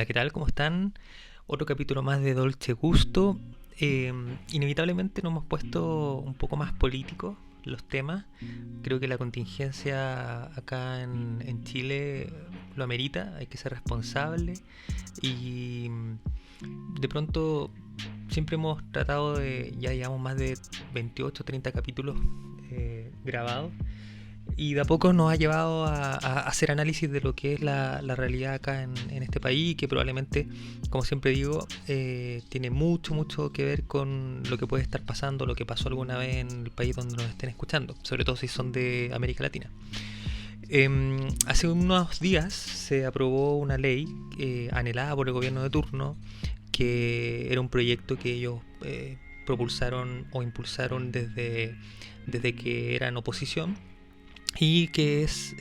Hola, ¿qué tal? ¿Cómo están? Otro capítulo más de Dolce Gusto. Inevitablemente nos hemos puesto un poco más políticos los temas. Creo que la contingencia acá en Chile lo amerita, hay que ser responsable y de pronto siempre hemos tratado de, ya llevamos más de 28 o 30 capítulos grabados y de a poco nos ha llevado a hacer análisis de lo que es la realidad acá en este país, que probablemente, como siempre digo, tiene mucho que ver con lo que puede estar pasando, lo que pasó alguna vez en el país donde nos estén escuchando, sobre todo si son de América Latina. Hace unos días se aprobó una ley anhelada por el gobierno de turno, que era un proyecto que ellos propulsaron o impulsaron desde que eran oposición, y que es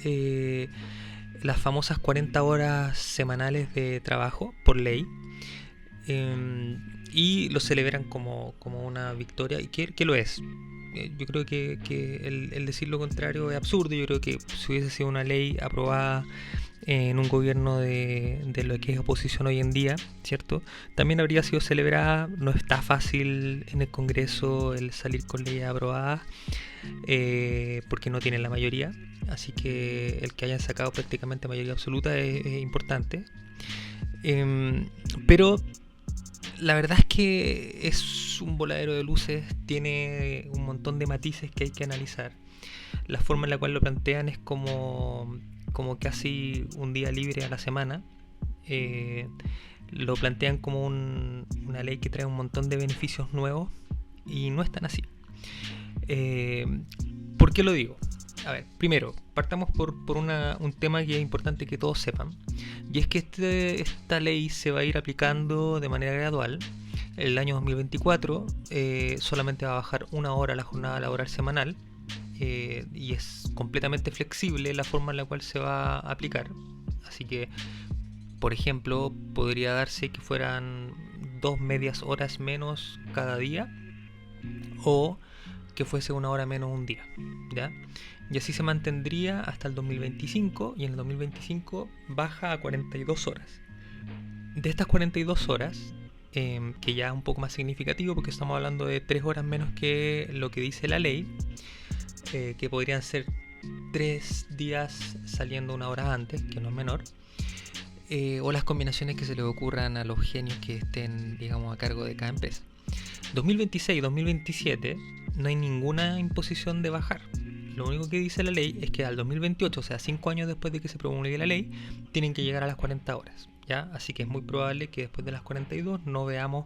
las famosas 40 horas semanales de trabajo por ley. Y lo celebran como una victoria, y que lo es. Yo creo que el decir lo contrario es absurdo. Yo creo que si hubiese sido una ley aprobada en un gobierno de lo que es oposición hoy en día, ¿cierto? También habría sido celebrada. No está fácil en el Congreso el salir con leyes aprobadas, porque no tienen la mayoría. Así que el que hayan sacado prácticamente mayoría absoluta es importante. Pero la verdad es que es un voladero de luces, tiene un montón de matices que hay que analizar. La forma en la cual lo plantean es como casi un día libre a la semana. Lo plantean como una ley que trae un montón de beneficios nuevos, y no es tan así. ¿Por qué lo digo? A ver, primero, partamos por un tema que es importante que todos sepan, y es que esta ley se va a ir aplicando de manera gradual. El año 2024 solamente va a bajar una hora la jornada laboral semanal, y es completamente flexible la forma en la cual se va a aplicar. Así que, por ejemplo, podría darse que fueran 2 medias horas menos cada día, o que fuese una hora menos un día, ¿ya? Y así se mantendría hasta el 2025, y en el 2025 baja a 42 horas. De estas 42 horas, que ya es un poco más significativo porque estamos hablando de 3 horas menos que lo que dice la ley, que podrían ser 3 días saliendo una hora antes, que no es menor, o las combinaciones que se les ocurran a los genios que estén, digamos, a cargo de cada empresa. 2026 y 2027 no hay ninguna imposición de bajar. Lo único que dice la ley es que al 2028, o sea, 5 años después de que se promulgue la ley, tienen que llegar a las 40 horas, ¿ya? Así que es muy probable que después de las 42 no veamos,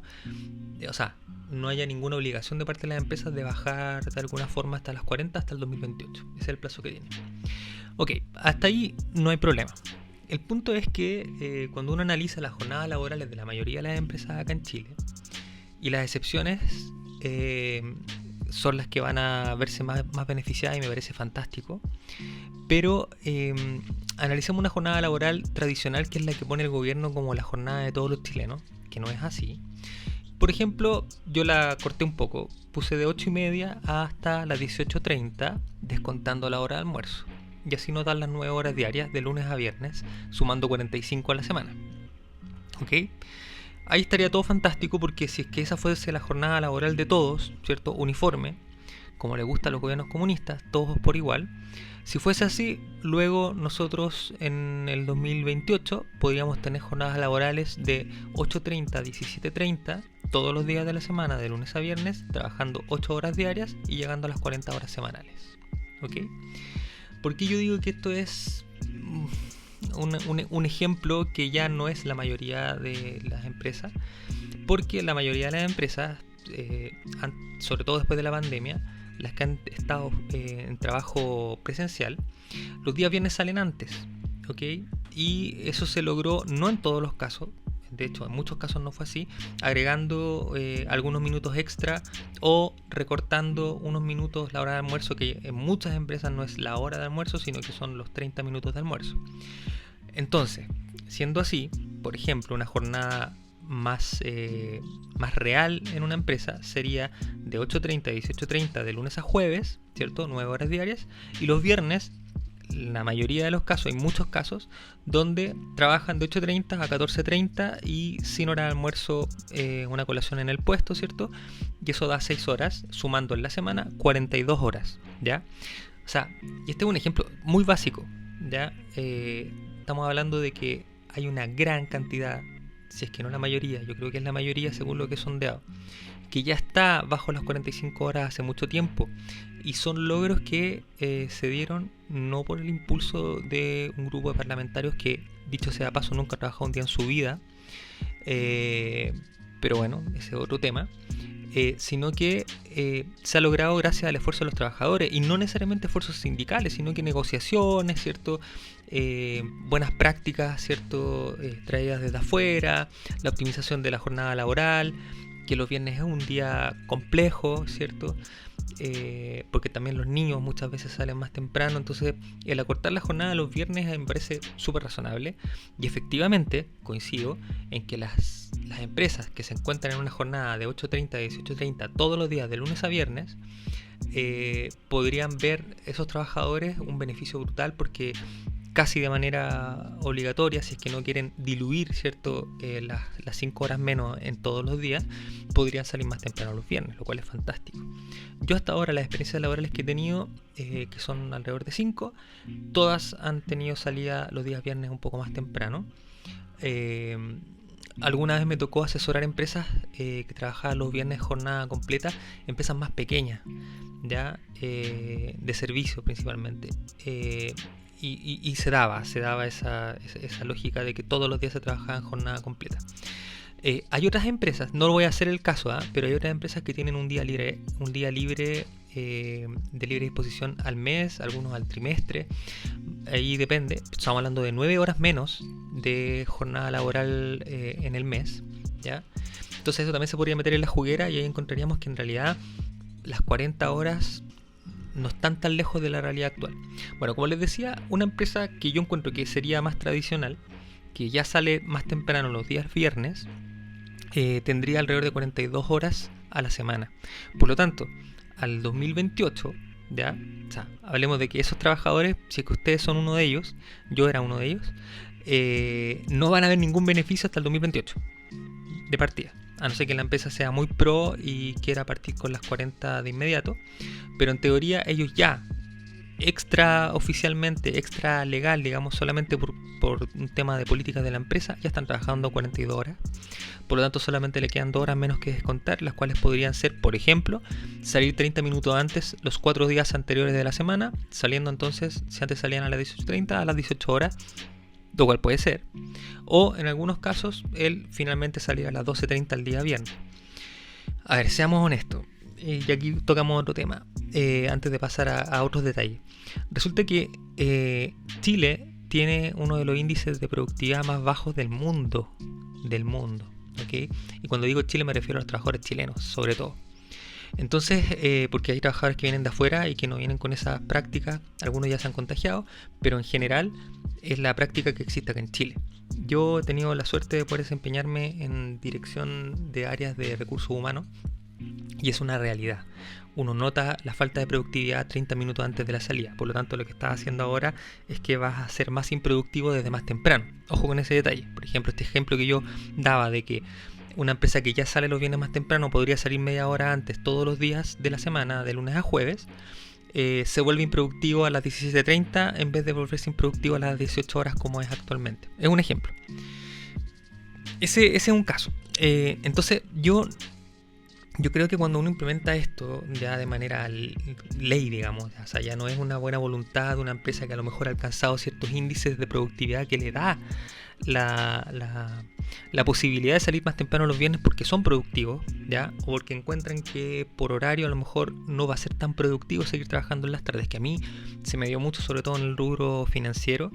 o sea, no haya ninguna obligación de parte de las empresas de bajar de alguna forma hasta las 40, hasta el 2028. Ese es el plazo que tienen. Ok, hasta ahí no hay problema. El punto es que cuando uno analiza las jornadas laborales de la mayoría de las empresas acá en Chile, y las excepciones son las que van a verse más beneficiadas, y me parece fantástico. Pero analicemos una jornada laboral tradicional, que es la que pone el gobierno como la jornada de todos los chilenos, que no es así. Por ejemplo, yo la corté un poco, puse de 8:30 hasta las 18:30, descontando la hora de almuerzo, y así nos dan las 9 horas diarias de lunes a viernes, sumando 45 a la semana. ¿Ok? Ahí estaría todo fantástico, porque si es que esa fuese la jornada laboral de todos, ¿cierto? Uniforme, como le gusta a los gobiernos comunistas, todos por igual. Si fuese así, luego nosotros en el 2028 podríamos tener jornadas laborales de 8:30 a 17:30 todos los días de la semana, de lunes a viernes, trabajando 8 horas diarias y llegando a las 40 horas semanales. ¿Ok? ¿Por qué yo digo que esto es un ejemplo que ya no es la mayoría de las empresas? Porque la mayoría de las empresas, sobre todo después de la pandemia, las que han estado en trabajo presencial, los días viernes salen antes, ¿ok? Y eso se logró no en todos los casos, de hecho en muchos casos no fue así, agregando algunos minutos extra o recortando unos minutos la hora de almuerzo, que en muchas empresas no es la hora de almuerzo, sino que son los 30 minutos de almuerzo. Entonces, siendo así, por ejemplo, una jornada más real en una empresa sería de 8:30 a 18:30 de lunes a jueves, ¿cierto? 9 horas diarias, y los viernes la mayoría de los casos, hay muchos casos, donde trabajan de 8:30 a 14:30 y sin hora de almuerzo, una colación en el puesto, ¿cierto? Y eso da 6 horas, sumando en la semana 42 horas, ¿ya? O sea, y este es un ejemplo muy básico, ¿ya? Estamos hablando de que hay una gran cantidad, si es que no la mayoría, yo creo que es la mayoría según lo que he sondeado, que ya está bajo las 45 horas hace mucho tiempo, y son logros que se dieron no por el impulso de un grupo de parlamentarios que, dicho sea de paso, nunca ha trabajado un día en su vida, pero bueno, ese es otro tema, sino que se ha logrado gracias al esfuerzo de los trabajadores, y no necesariamente esfuerzos sindicales, sino que negociaciones, ¿cierto? Buenas prácticas, ¿cierto? Traídas desde afuera, la optimización de la jornada laboral, que los viernes es un día complejo, ¿cierto? Porque también los niños muchas veces salen más temprano, entonces el acortar la jornada de los viernes me parece súper razonable, y efectivamente coincido en que las empresas que se encuentran en una jornada de 8:30 a 18:30 todos los días de lunes a viernes, podrían ver esos trabajadores un beneficio brutal, porque casi de manera obligatoria, si es que no quieren diluir, ¿cierto? Las 5 horas menos en todos los días, podrían salir más temprano los viernes, lo cual es fantástico. Yo hasta ahora las experiencias laborales que he tenido, que son alrededor de 5, todas han tenido salida los días viernes un poco más temprano. Alguna vez me tocó asesorar empresas que trabajaban los viernes jornada completa, empresas más pequeñas, ya, de servicio principalmente. Y se daba esa lógica de que todos los días se trabajaba en jornada completa. Hay otras empresas, no voy a hacer el caso, pero hay otras empresas que tienen un día libre de libre disposición al mes, algunos al trimestre. Ahí depende, estamos hablando de 9 horas menos de jornada laboral en el mes, ¿ya? Entonces eso también se podría meter en la juguera, y ahí encontraríamos que en realidad las 40 horas no están tan lejos de la realidad actual. Bueno, como les decía, una empresa que yo encuentro que sería más tradicional, que ya sale más temprano los días viernes, tendría alrededor de 42 horas a la semana. Por lo tanto, al 2028, ¿ya? O sea, hablemos de que esos trabajadores, si es que ustedes son uno de ellos, yo era uno de ellos, no van a ver ningún beneficio hasta el 2028, de partida. A no ser que la empresa sea muy pro y quiera partir con las 40 de inmediato, pero en teoría ellos ya, extra oficialmente, extra legal, digamos, solamente por un tema de políticas de la empresa, ya están trabajando 42 horas. Por lo tanto, solamente le quedan 2 horas menos que descontar, las cuales podrían ser, por ejemplo, salir 30 minutos antes los 4 días anteriores de la semana, saliendo entonces, si antes salían a las 18:30, a las 18 horas, lo cual puede ser. O en algunos casos, él finalmente salir a las 12:30 el día viernes. A ver, seamos honestos. Y aquí tocamos otro tema, antes de pasar a otros detalles. Resulta que Chile tiene uno de los índices de productividad más bajos del mundo. ¿Ok? Y cuando digo Chile me refiero a los trabajadores chilenos, sobre todo. Entonces, porque hay trabajadores que vienen de afuera y que no vienen con esas prácticas, algunos ya se han contagiado, pero en general es la práctica que existe acá en Chile. Yo he tenido la suerte de poder desempeñarme en dirección de áreas de recursos humanos, y es una realidad. Uno nota la falta de productividad 30 minutos antes de la salida. Por lo tanto, lo que estás haciendo ahora es que vas a ser más improductivo desde más temprano. Ojo con ese detalle. Por ejemplo, este ejemplo que yo daba de que una empresa que ya sale los viernes más temprano podría salir media hora antes todos los días de la semana, de lunes a jueves, se vuelve improductivo a las 17:30 en vez de volverse improductivo a las 18 horas como es actualmente. Es un ejemplo. Ese es un caso. Entonces, yo creo que cuando uno implementa esto ya de manera ley, digamos, o sea, ya no es una buena voluntad de una empresa que a lo mejor ha alcanzado ciertos índices de productividad que le da la posibilidad de salir más temprano los viernes porque son productivos, ¿ya? O porque encuentran que por horario a lo mejor no va a ser tan productivo seguir trabajando en las tardes, que a mí se me dio mucho, sobre todo en el rubro financiero,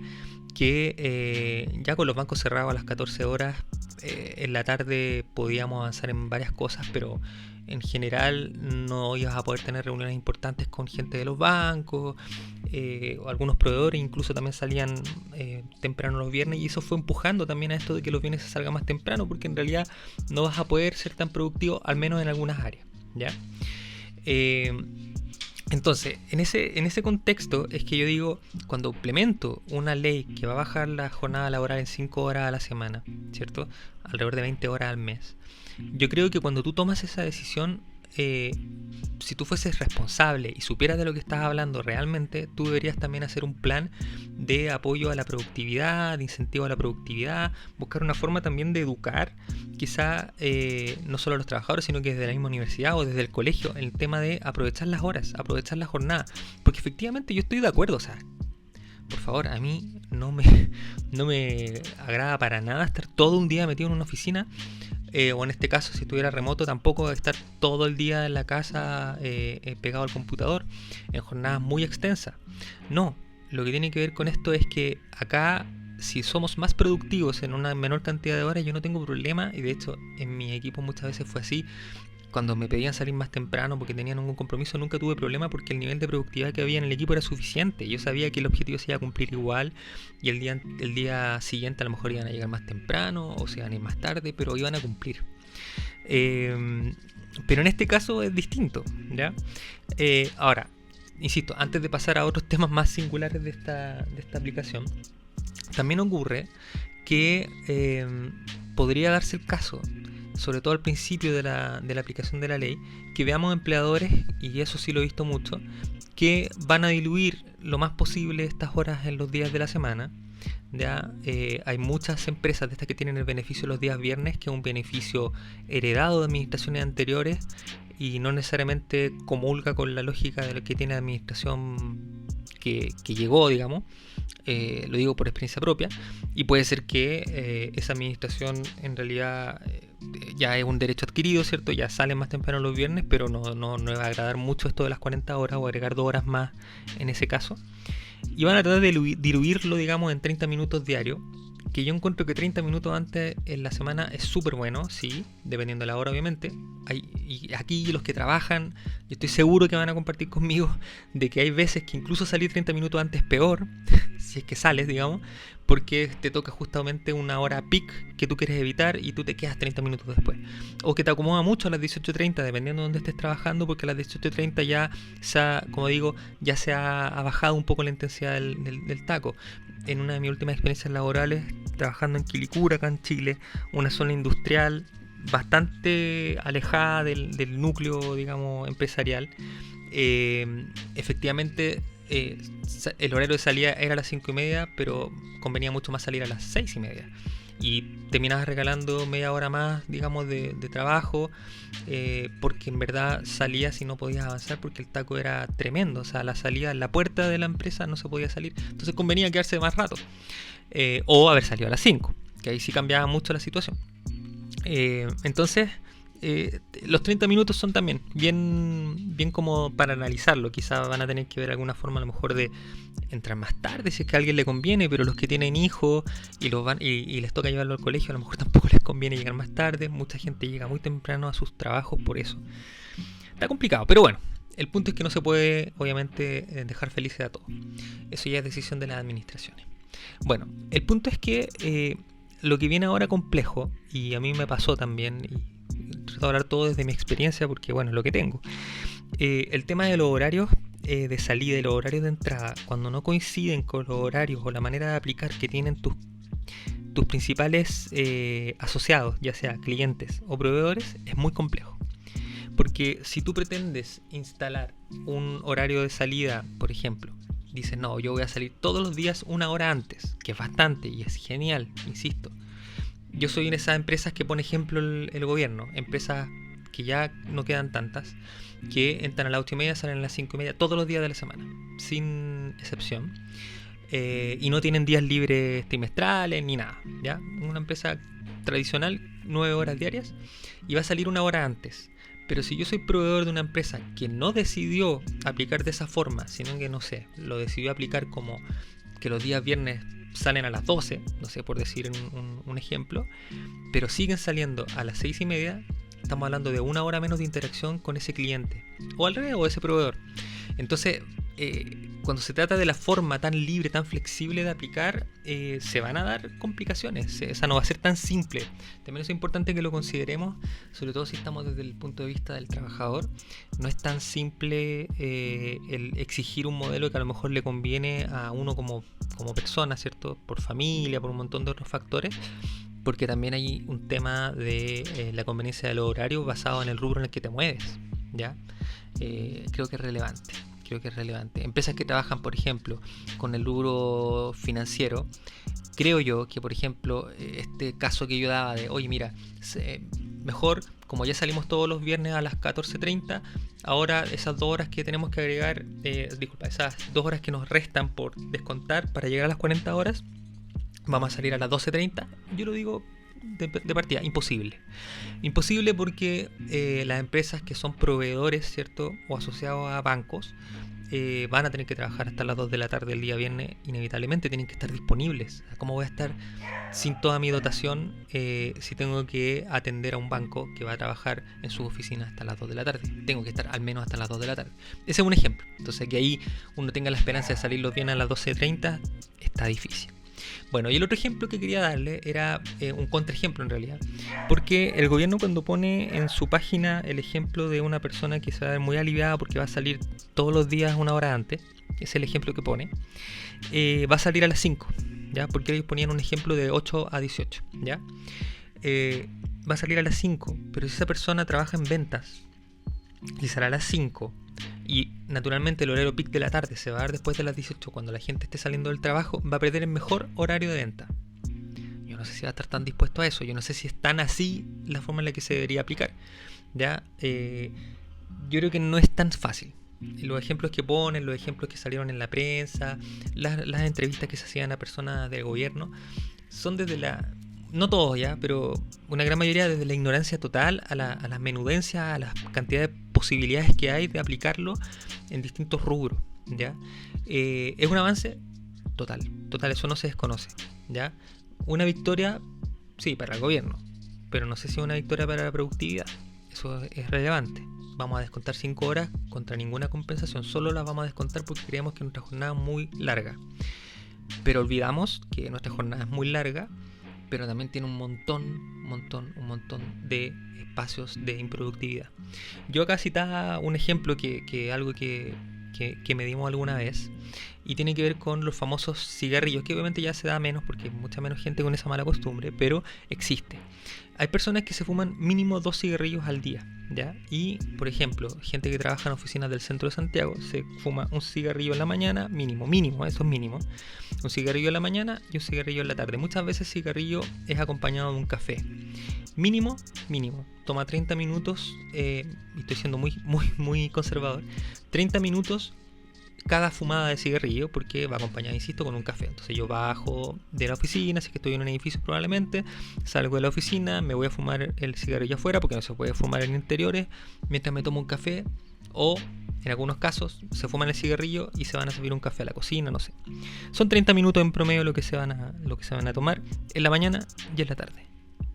que ya con los bancos cerrados a las 14 horas, en la tarde podíamos avanzar en varias cosas, pero en general no ibas a poder tener reuniones importantes con gente de los bancos, o algunos proveedores incluso también salían temprano los viernes, y eso fue empujando también a esto de que los viernes se salga más temprano, porque en realidad no vas a poder ser tan productivo, al menos en algunas áreas, ¿ya? Entonces, en ese contexto es que yo digo, cuando implemento una ley que va a bajar la jornada laboral en 5 horas a la semana, ¿cierto? Alrededor de 20 horas al mes. Yo creo que cuando tú tomas esa decisión, si tú fueses responsable y supieras de lo que estás hablando realmente, tú deberías también hacer un plan de apoyo a la productividad, de incentivo a la productividad, buscar una forma también de educar, quizá no solo a los trabajadores, sino que desde la misma universidad o desde el colegio, el tema de aprovechar las horas, aprovechar la jornada. Porque efectivamente yo estoy de acuerdo, o sea, por favor, a mí no me agrada para nada estar todo un día metido en una oficina, o en este caso si estuviera remoto tampoco estar todo el día en la casa pegado al computador en jornadas muy extensas. No, lo que tiene que ver con esto es que acá si somos más productivos en una menor cantidad de horas yo no tengo problema, y de hecho en mi equipo muchas veces fue así. Cuando me pedían salir más temprano porque tenían algún compromiso, nunca tuve problema porque el nivel de productividad que había en el equipo era suficiente. Yo sabía que el objetivo se iba a cumplir igual y el día siguiente a lo mejor iban a llegar más temprano o se iban a ir más tarde, pero iban a cumplir. Pero en este caso es distinto, ¿ya? Ahora, insisto, antes de pasar a otros temas más singulares de esta aplicación, también ocurre que podría darse el caso, sobre todo al principio de la aplicación de la ley, que veamos empleadores, y eso sí lo he visto mucho, que van a diluir lo más posible estas horas en los días de la semana. Ya hay muchas empresas de estas que tienen el beneficio de los días viernes, que es un beneficio heredado de administraciones anteriores y no necesariamente comulga con la lógica de lo que tiene la administración que llegó, digamos. Lo digo por experiencia propia, y puede ser que esa administración en realidad ya es un derecho adquirido, ¿cierto? Ya salen más temprano los viernes, pero no va a agradar mucho esto de las 40 horas o agregar 2 horas más en ese caso. Y van a tratar de diluirlo, digamos, en 30 minutos diarios, que yo encuentro que 30 minutos antes en la semana es súper bueno, sí, dependiendo de la hora obviamente. Y aquí los que trabajan, yo estoy seguro que van a compartir conmigo de que hay veces que incluso salir 30 minutos antes es peor, si es que sales, digamos, porque te toca justamente una hora peak que tú quieres evitar y tú te quedas 30 minutos después. O que te acomoda mucho a las 18:30, dependiendo de dónde estés trabajando, porque a las 18:30 ya como digo, ya se ha bajado un poco la intensidad del taco. En una de mis últimas experiencias laborales, trabajando en Quilicura, acá en Chile, una zona industrial bastante alejada del núcleo, digamos, empresarial, efectivamente el horario de salida era a las 5:30, pero convenía mucho más salir a las 6:30. Y terminabas regalando media hora más, digamos, de trabajo, porque en verdad salías y no podías avanzar porque el taco era tremendo. O sea, la salida, la puerta de la empresa no se podía salir. Entonces convenía quedarse más rato. O haber salido a las 5, que ahí sí cambiaba mucho la situación. Entonces, los 30 minutos son también bien como para analizarlo. Quizás van a tener que ver alguna forma a lo mejor de entrar más tarde si es que a alguien le conviene, pero los que tienen hijos y les toca llevarlo al colegio, a lo mejor tampoco les conviene llegar más tarde. Mucha gente llega muy temprano a sus trabajos por eso. Está complicado, pero bueno, el punto es que no se puede obviamente dejar felices a todos. Eso ya es decisión de las administraciones. Bueno, el punto es que lo que viene ahora complejo, y a mí me pasó también, y trato de hablar todo desde mi experiencia porque bueno, es lo que tengo. El tema de los horarios de salida y los horarios de entrada, cuando no coinciden con los horarios o la manera de aplicar que tienen tus principales asociados, ya sea clientes o proveedores, es muy complejo. Porque si tú pretendes instalar un horario de salida, por ejemplo, dices, no, yo voy a salir todos los días una hora antes, que es bastante y es genial, insisto. Yo soy en esas empresas que pone ejemplo el gobierno, empresas que ya no quedan tantas, que entran a las 8:30, salen a las 5:30 todos los días de la semana, sin excepción. Y no tienen días libres trimestrales ni nada, ¿ya? Una empresa tradicional, 9 horas diarias, y va a salir una hora antes. Pero si yo soy proveedor de una empresa que no decidió aplicar de esa forma, sino que, no sé, lo decidió aplicar como que los días viernes salen a las 12, no sé, por decir un ejemplo, pero siguen saliendo a las 6:30, estamos hablando de una hora menos de interacción con ese cliente, o al revés, o ese proveedor. Entonces, cuando se trata de la forma tan libre, tan flexible de aplicar, se van a dar complicaciones. Esa no va a ser tan simple. También es importante que lo consideremos, sobre todo si estamos desde el punto de vista del trabajador. No es tan simple el exigir un modelo que a lo mejor le conviene a uno como persona, ¿cierto? Por familia, por un montón de otros factores. Porque también hay un tema de la conveniencia de los horarios basado en el rubro en el que te mueves, ¿ya? Creo que es relevante. Empresas que trabajan, por ejemplo, con el rubro financiero, creo yo que, por ejemplo, este caso que yo daba de, oye, mira, mejor, como ya salimos todos los viernes a las 14:30, ahora esas 2 horas que tenemos que agregar, esas 2 horas que nos restan por descontar para llegar a las 40 horas, vamos a salir a las 12:30. Yo lo digo de partida, imposible porque las empresas que son proveedores, ¿cierto? O asociados a bancos, van a tener que trabajar hasta las 2 de la tarde el día viernes, inevitablemente tienen que estar disponibles. ¿Cómo voy a estar sin toda mi dotación si tengo que atender a un banco que va a trabajar en su oficina hasta las 2 de la tarde? Tengo que estar al menos hasta las 2 de la tarde. Ese es un ejemplo. Entonces, que ahí uno tenga la esperanza de salir los viernes a las 12:30, está difícil. Bueno, y el otro ejemplo que quería darle era un contraejemplo en realidad, porque el gobierno, cuando pone en su página el ejemplo de una persona que se va a ver muy aliviada porque va a salir todos los días 1 hora antes, es el ejemplo que pone, va a salir a las 5, ¿ya? Porque ellos ponían un ejemplo de 8 a 18, ¿ya? Va a salir a las 5, pero si esa persona trabaja en ventas y sale a las 5, y naturalmente el horario peak de la tarde se va a dar después de las 18, cuando la gente esté saliendo del trabajo, va a perder el mejor horario de venta. Yo no sé si va a estar tan dispuesto a eso, yo no sé si es tan así la forma en la que se debería aplicar, ¿ya? Yo creo que no es tan fácil. Los ejemplos que ponen, los ejemplos que salieron en la prensa, las entrevistas que se hacían a personas del gobierno, son desde no todos ya, pero una gran mayoría desde la ignorancia total a las menudencias, a las cantidades de posibilidades que hay de aplicarlo en distintos rubros, ¿ya? Es un avance total, eso no se desconoce, ¿ya? Una victoria, sí, para el gobierno, pero no sé si es una victoria para la productividad. Eso es relevante. Vamos a descontar 5 horas contra ninguna compensación, solo las vamos a descontar porque creemos que nuestra jornada es muy larga. Pero olvidamos que nuestra jornada es muy larga, pero también tiene un montón de espacios de improductividad. Yo acá citaba un ejemplo que algo que medimos alguna vez, y tiene que ver con los famosos cigarrillos, que obviamente ya se da menos porque hay mucha menos gente con esa mala costumbre, pero existe. Hay personas que se fuman mínimo 2 cigarrillos al día, ¿ya? Y, por ejemplo, gente que trabaja en oficinas del centro de Santiago se fuma un cigarrillo en la mañana, mínimo, eso es mínimo. Un cigarrillo en la mañana y un cigarrillo en la tarde. Muchas veces el cigarrillo es acompañado de un café. Mínimo. Toma 30 minutos, y estoy siendo muy conservador, 30 minutos cada fumada de cigarrillo, porque va acompañada, insisto, con un café. Entonces yo bajo de la oficina, si es que estoy en un edificio probablemente, salgo de la oficina, me voy a fumar el cigarrillo afuera, porque no se puede fumar en interiores, mientras me tomo un café, o en algunos casos se fuman el cigarrillo y se van a servir un café a la cocina, no sé. Son 30 minutos en promedio lo que se van a tomar en la mañana y en la tarde.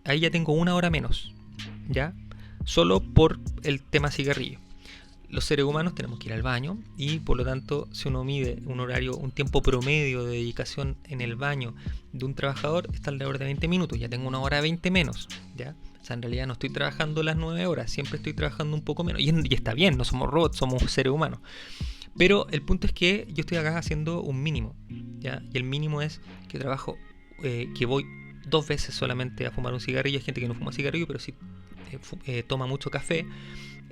Ahí ya tengo 1 hora menos, ¿ya? Solo por el tema cigarrillo. Los seres humanos tenemos que ir al baño y, por lo tanto, si uno mide un tiempo promedio de dedicación en el baño de un trabajador, está alrededor de 20 minutos. Ya tengo 1 hora 20 menos, ¿ya? O sea, en realidad no estoy trabajando las 9 horas, siempre estoy trabajando un poco menos. Y está bien, no somos robots, somos seres humanos. Pero el punto es que yo estoy acá haciendo un mínimo, ¿ya? Y el mínimo es que trabajo, que voy 2 veces solamente a fumar un cigarrillo. Hay gente que no fuma cigarrillo, pero sí toma mucho café,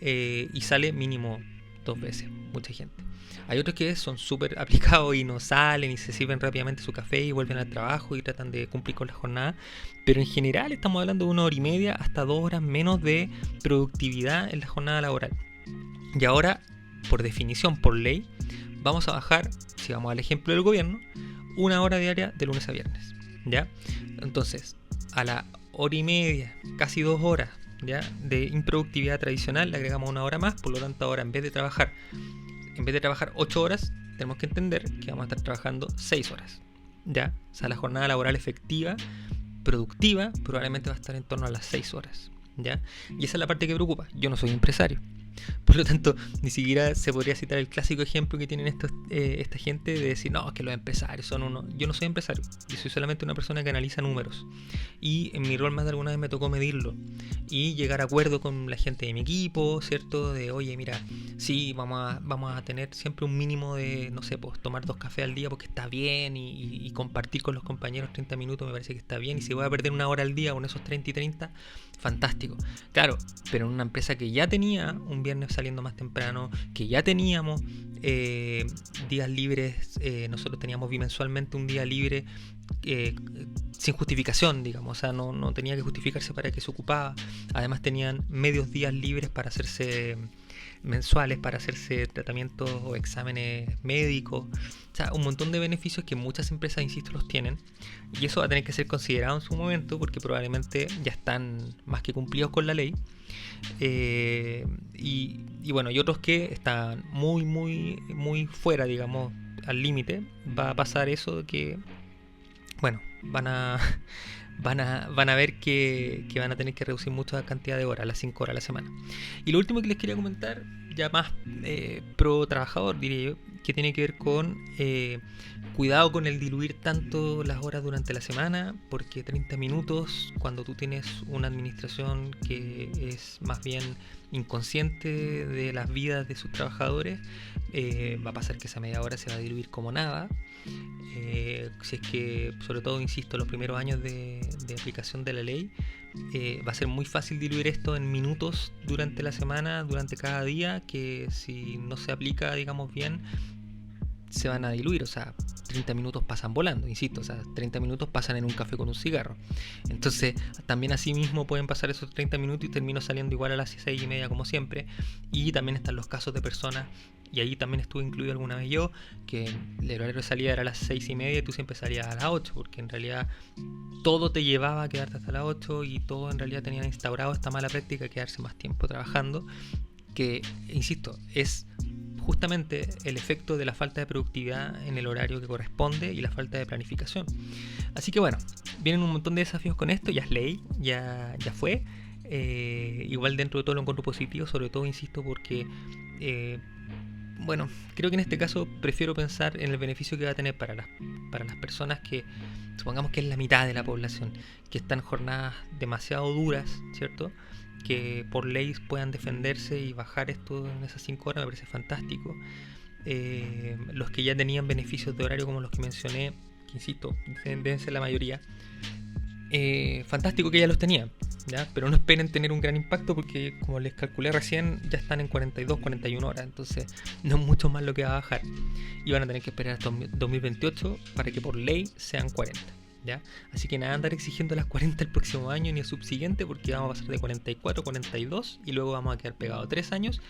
y sale mínimo 2 veces, mucha gente. Hay otros que son súper aplicados y no salen y se sirven rápidamente su café y vuelven al trabajo y tratan de cumplir con la jornada, pero en general estamos hablando de 1 hora y media hasta 2 horas menos de productividad en la jornada laboral. Y ahora, por definición, por ley, vamos a bajar, si vamos al ejemplo del gobierno, 1 hora diaria de lunes a viernes, ¿ya? Entonces, a la hora y media, casi 2 horas, ¿ya?, de improductividad tradicional le agregamos 1 hora más. Por lo tanto, ahora en vez de trabajar 8 horas, tenemos que entender que vamos a estar trabajando 6 horas, ¿ya? O sea, la jornada laboral efectiva, productiva, probablemente va a estar en torno a las 6 horas, ¿ya? Y esa es la parte que preocupa. Yo no soy empresario, Por lo tanto, ni siquiera se podría citar el clásico ejemplo que tienen esta gente de decir, no, es que los empresarios son uno. Yo no soy empresario, yo soy solamente una persona que analiza números. Y en mi rol más de alguna vez me tocó medirlo y llegar a acuerdo con la gente de mi equipo, ¿cierto? De, oye, mira, sí, vamos a tener siempre un mínimo de, no sé, pues tomar 2 cafés al día porque está bien y compartir con los compañeros 30 minutos me parece que está bien. Y si voy a perder 1 hora al día con esos 30 y 30, fantástico. Claro, pero en una empresa que ya tenía un viernes saliendo más temprano, que ya teníamos días libres, nosotros teníamos bimensualmente un día libre sin justificación, digamos, o sea, no tenía que justificarse para que se ocupaba. Además tenían medios días libres para hacerse mensuales, para hacerse tratamientos o exámenes médicos, o sea, un montón de beneficios que muchas empresas, insisto, los tienen, y eso va a tener que ser considerado en su momento porque probablemente ya están más que cumplidos con la ley. Y bueno, y otros que están muy fuera, digamos, al límite. Va a pasar eso de que, bueno, van a ver que van a tener que reducir mucho la cantidad de horas, las 5 horas a la semana. Y lo último que les quería comentar, ya más pro trabajador, diría yo, que tiene que ver con cuidado con el diluir tanto las horas durante la semana, porque 30 minutos, cuando tú tienes una administración que es más bien inconsciente de las vidas de sus trabajadores, va a pasar que esa media hora se va a diluir como nada. Si es que, sobre todo, insisto, los primeros años de aplicación de la ley, va a ser muy fácil diluir esto en minutos durante la semana, durante cada día, que si no se aplica, digamos, bien, se van a diluir. O sea, 30 minutos pasan volando, insisto, o sea, 30 minutos pasan en un café con un cigarro. Entonces, también así mismo pueden pasar esos 30 minutos y termino saliendo igual a las 6:30 como siempre. Y también están los casos de personas, y ahí también estuve incluido alguna vez yo, que el horario de salida era a las 6:30 y tú siempre salías a las 8, porque en realidad todo te llevaba a quedarte hasta las 8 y todo en realidad tenían instaurado esta mala práctica de quedarse más tiempo trabajando, que, insisto, es justamente el efecto de la falta de productividad en el horario que corresponde y la falta de planificación. Así que bueno, vienen un montón de desafíos con esto, ya es ley, ya fue. Igual dentro de todo lo encuentro positivo, sobre todo, insisto, porque bueno, creo que en este caso prefiero pensar en el beneficio que va a tener para las personas que, supongamos que es la mitad de la población, que están jornadas demasiado duras, ¿cierto? Que por ley puedan defenderse y bajar esto en esas 5 horas, me parece fantástico. Los que ya tenían beneficios de horario como los que mencioné, que insisto, deben ser la mayoría, fantástico que ya los tenían, ¿ya? Pero no esperen tener un gran impacto porque, como les calculé recién, ya están en 42, 41 horas, entonces no es mucho más lo que va a bajar. Y van a tener que esperar hasta 2028 para que por ley sean 40. ¿Ya? Así que nada, andar exigiendo las 40 el próximo año ni el subsiguiente, porque vamos a pasar de 44 42 y luego vamos a quedar pegados 3 años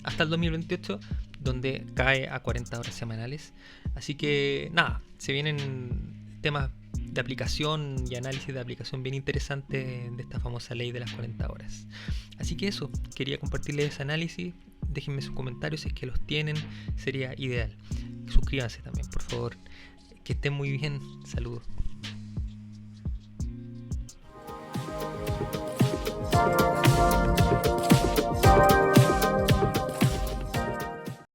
hasta el 2028, donde cae a 40 horas semanales. Así que nada, se vienen temas de aplicación y análisis de aplicación bien interesante de esta famosa ley de las 40 horas. Así que eso, quería compartirles ese análisis. Déjenme sus comentarios si es que los tienen, sería ideal. Suscríbanse también, por favor. Que estén muy bien. Saludos.